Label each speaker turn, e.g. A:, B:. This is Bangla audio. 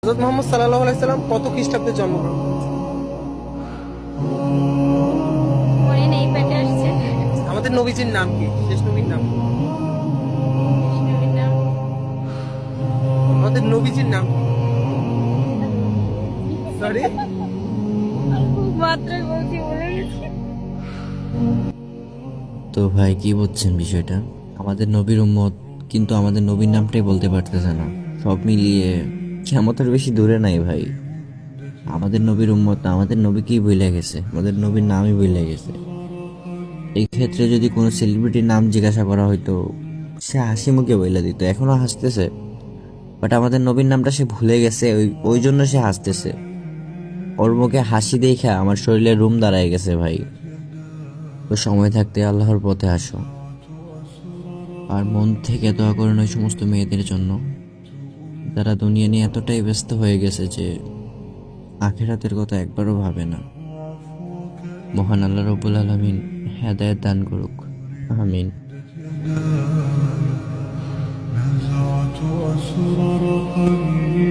A: হযরত মুহাম্মদ সাল্লাল্লাহু আলাইহি সাল্লাম কত খ্রিস্টাব্দে জন্মগ্রহণ করেছেন?
B: মনে নেই, পেটে আসছে।
A: আমাদের নবীজির নাম কি? শেষ নবীর নাম কি?
B: কৃষ্ণের নাম
A: আমাদের নবীজির নাম কি? সরি,
B: মাত্র বলছি, বলে গেছি।
C: তো ভাই কি বুঝছেন বিষয়টা? আমাদের নবীর উম্মত, কিন্তু আমাদের নবীর নামটাই বলতে পারতেছে না। সব মিলিয়ে কিয়ামতের বেশি দূরে নাই ভাই। আমাদের নবীর উম্মত না, আমাদের নবীকেই বইলে গেছে, আমাদের নবীর নামই বইলে গেছে। এই ক্ষেত্রে যদি কোনো সেলিব্রিটির নাম জিজ্ঞাসা করা হইতো, সে হাসি মুখে বইলে দিত, এখনো হাসতেছে। বাট আমাদের নবীর নামটা সে ভুলে গেছে, ওই ওই জন্য সে হাসতেছে। ওর মুখে হাসি দেখা আমার শরীরে রুম দাঁড়ায় গেছে ভাই। তো সময় থাকতে আল্লাহর পথে আসো, আর মন থেকে দোয়া করেন ওই সমস্ত মেয়েদের জন্য যারা দুনিয়া নিয়ে এতটাই ব্যস্ত হয়ে গেছে যে আখিরাতের কথা একবারও ভাবে না। মহান আল্লাহ রব্বুল আলামিন হেদায়েত দান করুক, আমিন।
D: نزعت أسرار قلبي